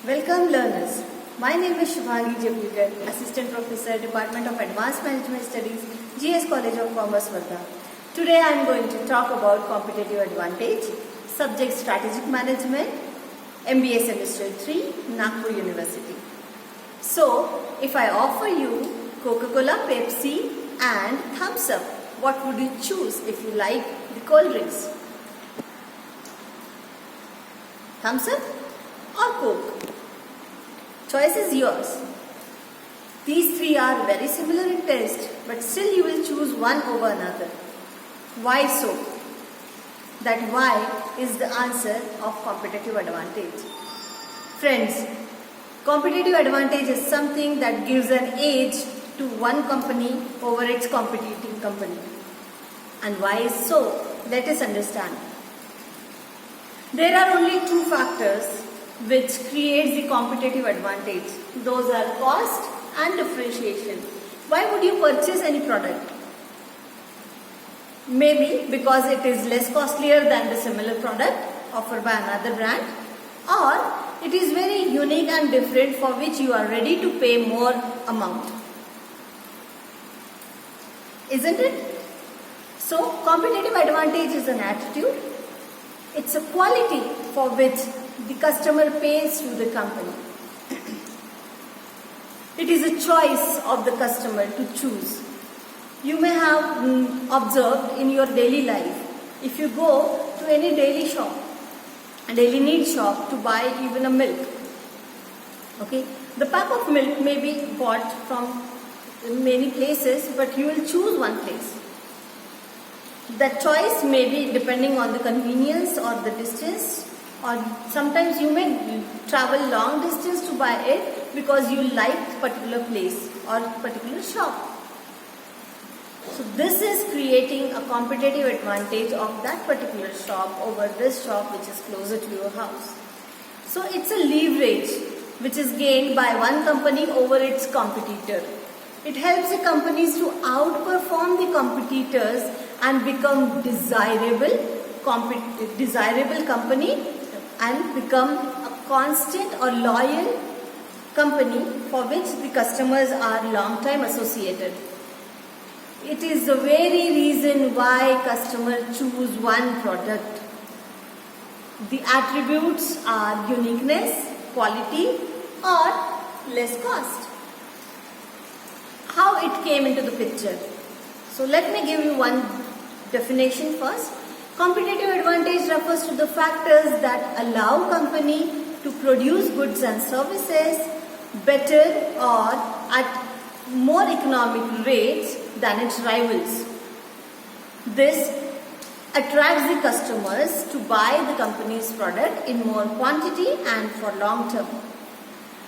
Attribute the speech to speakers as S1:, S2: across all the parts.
S1: Welcome learners. My name is Shubhangi Japurkar, Assistant Professor, Department of Advanced Management Studies, GS College of Commerce, Varda. Today I am going to talk about competitive advantage, subject strategic management, MBA semester 3, Nagpur University. So, if I offer you Coca-Cola, Pepsi and Thumbs Up, what would you choose if you like the cold drinks? Thumbs Up or Coke? Choice is yours. These three are very similar in taste, but still you will choose one over another. Why so? That why is the answer of competitive advantage. Friends, competitive advantage is something that gives an edge to one company over its competing company. And why is so? Let us understand. There are only two factors which creates the competitive advantage. Those are cost and differentiation. Why would you purchase any product? Maybe because it is less costlier than the similar product offered by another brand, or it is very unique and different for which you are ready to pay more amount. Isn't it? So, competitive advantage is an attitude. It's a quality for which the customer pays to the company. It is a choice of the customer to choose. You may have observed in your daily life, if you go to any daily shop, a daily need shop to buy even a milk. Okay, the pack of milk may be bought from many places, but you will choose one place. That choice may be depending on the convenience or the distance, or sometimes you may travel long distance to buy it because you like particular place or particular shop. So this is creating a competitive advantage of that particular shop over this shop which is closer to your house. So it's a leverage which is gained by one company over its competitor. It helps the companies to outperform the competitors and become desirable company and become a constant or loyal company for which the customers are long time associated. It is the very reason why customers choose one product. The attributes are uniqueness, quality or less cost. How it came into the picture? So let me give you one definition first. Competitive advantage refers to the factors that allow company to produce goods and services better or at more economic rates than its rivals. This attracts the customers to buy the company's product in more quantity and for long term.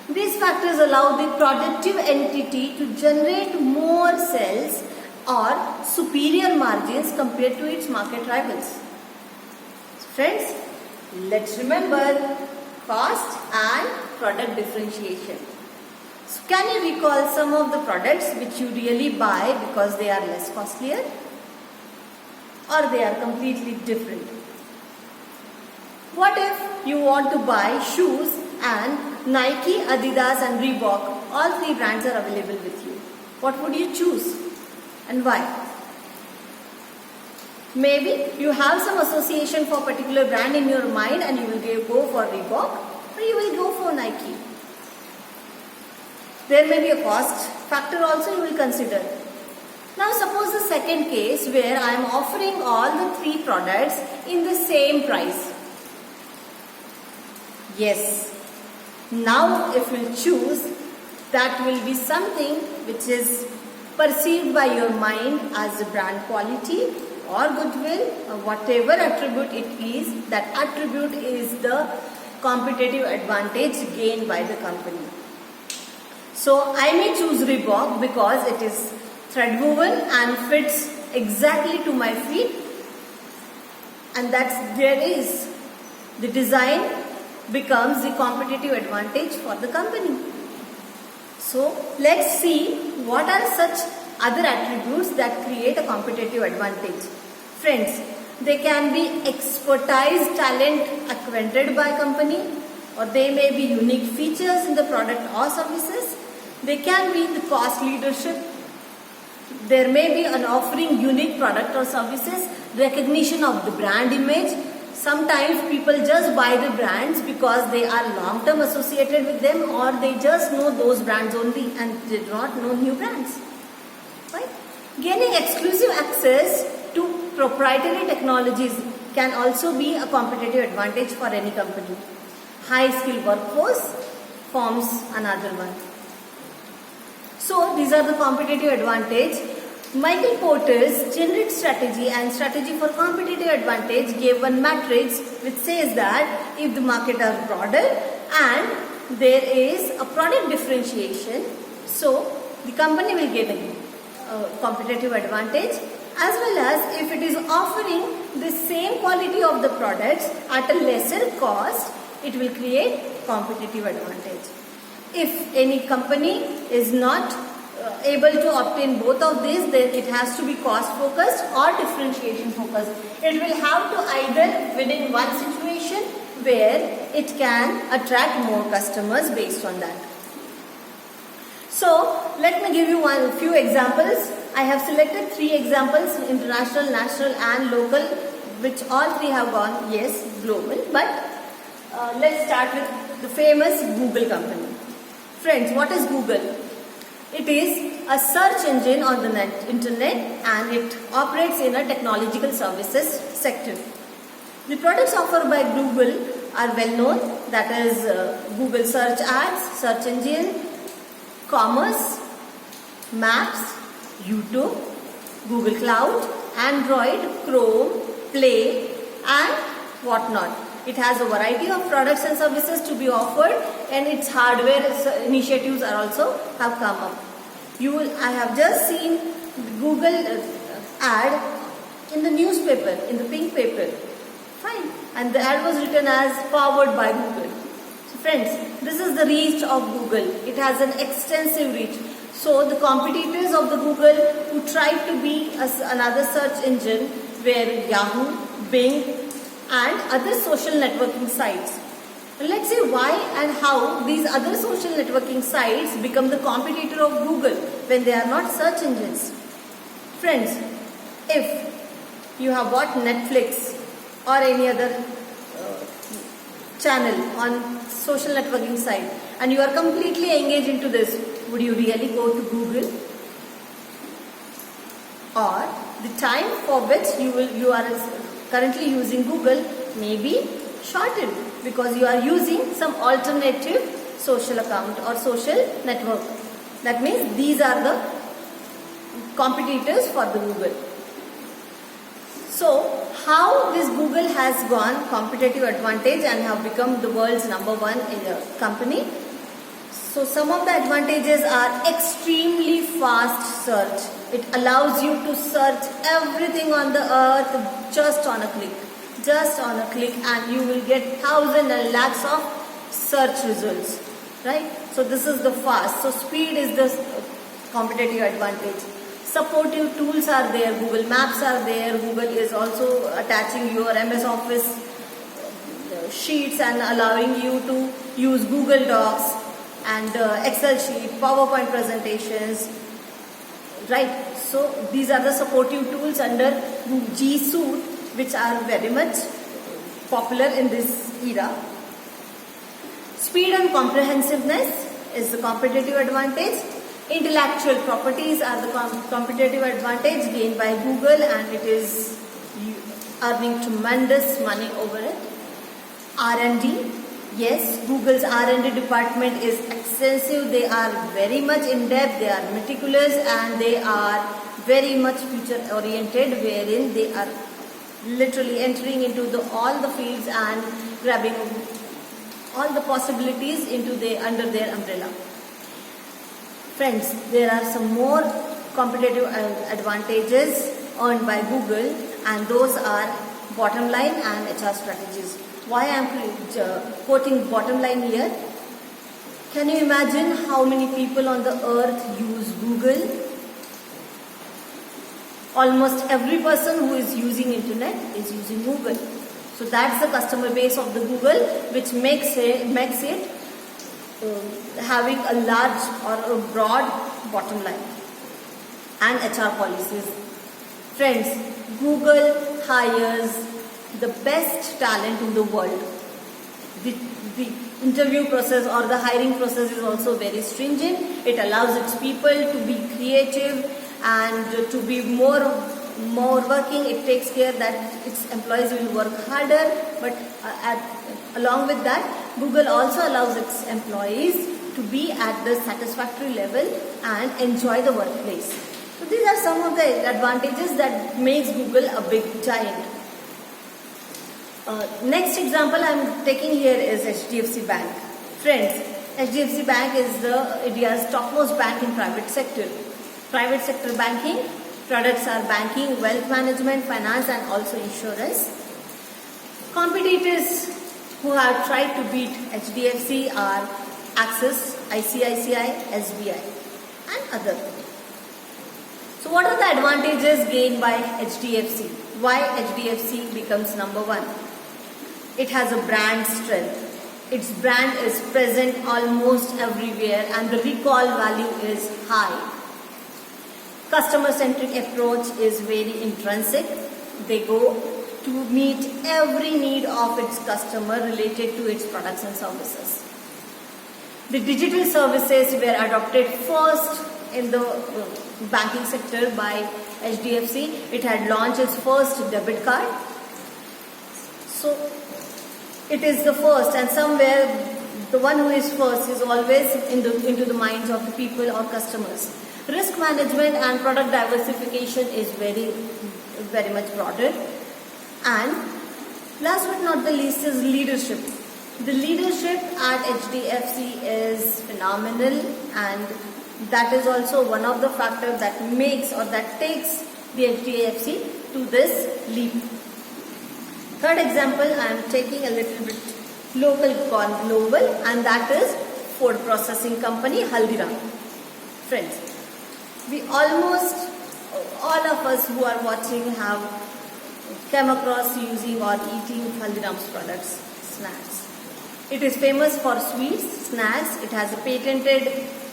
S1: These factors allow the productive entity to generate more sales or superior margins compared to its market rivals. So friends, let's remember cost and product differentiation. So can you recall some of the products which you really buy because they are less costlier or they are completely different? What if you want to buy shoes and Nike, Adidas and Reebok, all three brands are available with you? What would you choose and why? Maybe you have some association for a particular brand in your mind and you will go for Reebok or you will go for Nike. There may be a cost factor also you will consider. Now suppose the second case where I am offering all the three products in the same price. Yes. Now if you choose, that will be something which is perceived by your mind as a brand quality or goodwill or whatever attribute it is, that attribute is the competitive advantage gained by the company. So I may choose Reebok because it is thread woven and fits exactly to my feet, and there is the design becomes the competitive advantage for the company. So let's see what are such other attributes that create a competitive advantage. Friends, they can be expertise talent acquired by company, or they may be unique features in the product or services. They can be the cost leadership. There may be an offering unique product or services, recognition of the brand image. Sometimes people just buy the brands because they are long-term associated with them, or they just know those brands only and they do not know new brands. Right? Gaining exclusive access to proprietary technologies can also be a competitive advantage for any company. High-skilled workforce forms another one. So these are the competitive advantage. Michael Porter's generic strategy and strategy for competitive advantage gave one matrix which says that if the market are broader and there is a product differentiation, so the company will get a competitive advantage, as well as if it is offering the same quality of the products at a lesser cost, it will create competitive advantage. If any company is not able to obtain both of these, then it has to be cost focused or differentiation focused. It will have to either win in one situation where it can attract more customers based on that. So let me give you a few examples. I have selected 3 examples, international, national and local, which all 3 have gone, yes, global. But let's start with the famous Google company. Friends, what is Google? It is a search engine on the internet, and it operates in a technological services sector. The products offered by Google are well known, that is Google Search Ads, Search Engine, Commerce, Maps, YouTube, Google Cloud, Android, Chrome, Play and whatnot. It has a variety of products and services to be offered, and its hardware initiatives are also have come up. I have just seen the Google ad in the newspaper, in the pink paper. Fine. And the ad was written as powered by Google. So friends, this is the reach of Google. It has an extensive reach. So the competitors of the Google who tried to be another search engine were Yahoo, Bing and other social networking sites. Let's see why and how these other social networking sites become the competitor of Google when they are not search engines. Friends, if you have bought Netflix or any other channel on social networking site and you are completely engaged into this, would you really go to Google? Or the time for which you are currently using Google may be shortened because you are using some alternative social account or social network. That means these are the competitors for the Google. So how this Google has gone competitive advantage and have become the world's #1 company? So some of the advantages are extremely fast search. It allows you to search everything on the earth just on a click. Just on a click, and you will get thousands and lakhs of search results. Right? So this is the fast. So speed is the competitive advantage. Supportive tools are there. Google Maps are there. Google is also attaching your MS Office sheets and allowing you to use Google Docs and Excel sheet, PowerPoint presentations. Right? So these are the supportive tools under G Suite, which are very much popular in this era. Speed and comprehensiveness is the competitive advantage. Intellectual properties are the competitive advantage gained by Google, and it is earning tremendous money over it. R&D. Yes, Google's R&D department is extensive. They are very much in depth, they are meticulous, and they are very much future oriented, wherein they are literally entering into all the fields and grabbing all the possibilities under their umbrella. Friends, there are some more competitive advantages earned by Google, and those are bottom line and HR strategies. Why I am quoting bottom line here? Can you imagine how many people on the earth use Google? Almost every person who is using internet is using Google. So that's the customer base of the Google, which makes it having a large or a broad bottom line and HR policies. Friends, Google hires the best talent in the world. The interview process or the hiring process is also very stringent. It allows its people to be creative and to be more working. It takes care that its employees will work harder, but along with that, Google also allows its employees to be at the satisfactory level and enjoy the workplace. So these are some of the advantages that makes Google a big giant. Next example I am taking here is HDFC Bank. Friends, HDFC Bank is India's topmost bank in private sector. Private sector banking products are banking, wealth management, finance and also insurance. Competitors who have tried to beat HDFC are Axis, ICICI, SBI and others. So what are the advantages gained by HDFC? Why HDFC becomes number one? It has a brand strength. Its brand is present almost everywhere and the recall value is high. Customer-centric approach is very intrinsic. They go to meet every need of its customer related to its products and services. The digital services were adopted first in the banking sector by HDFC. It had launched its first debit card. So it is the first, and somewhere the one who is first is always into the minds of the people or customers. Risk management and product diversification is very much broader. And last but not the least is leadership. The leadership at HDFC is phenomenal, and that is also one of the factors that makes or that takes the HDFC to this leap. Third example, I am taking a little bit local gone global, and that is food processing company Haldiram. Friends, we almost all of us who are watching have come across using or eating Haldiram's products, snacks. It is famous for sweets, snacks. It has a patented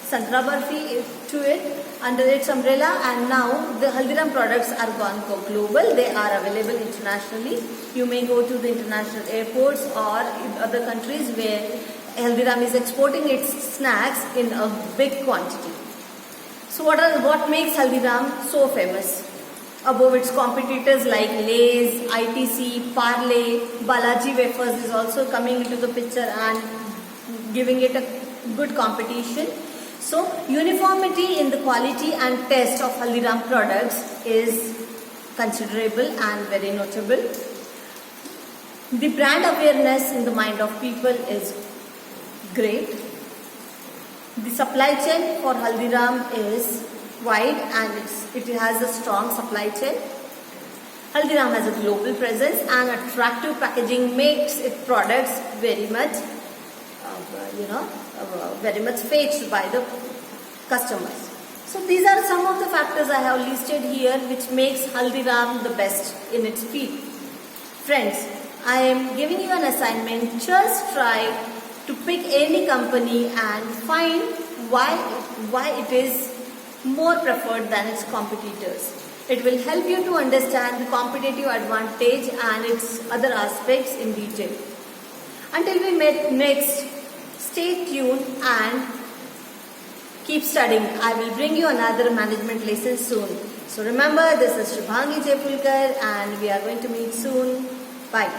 S1: Santra Barfi to it under its umbrella, and now the Haldiram products are gone global. They are available internationally. You may go to the international airports or in other countries where Haldiram is exporting its snacks in a big quantity. So what makes Haldiram so famous? Above its competitors like Lay's, ITC, Parle, Balaji Wafers is also coming into the picture and giving it a good competition. So uniformity in the quality and taste of Haldiram products is considerable and very notable. The brand awareness in the mind of people is great. The supply chain for Haldiram is wide and it has a strong supply chain. Haldiram has a global presence and attractive packaging makes its products very much fetched by the customers. So these are some of the factors I have listed here which makes Haldiram the best in its field. Friends, I am giving you an assignment. Just try to pick any company and find why it is more preferred than its competitors. It will help you to understand the competitive advantage and its other aspects in detail. Until we meet next, stay tuned and keep studying. I will bring you another management lesson soon. So remember, this is Shubhangi Jaipulkar and we are going to meet soon. Bye.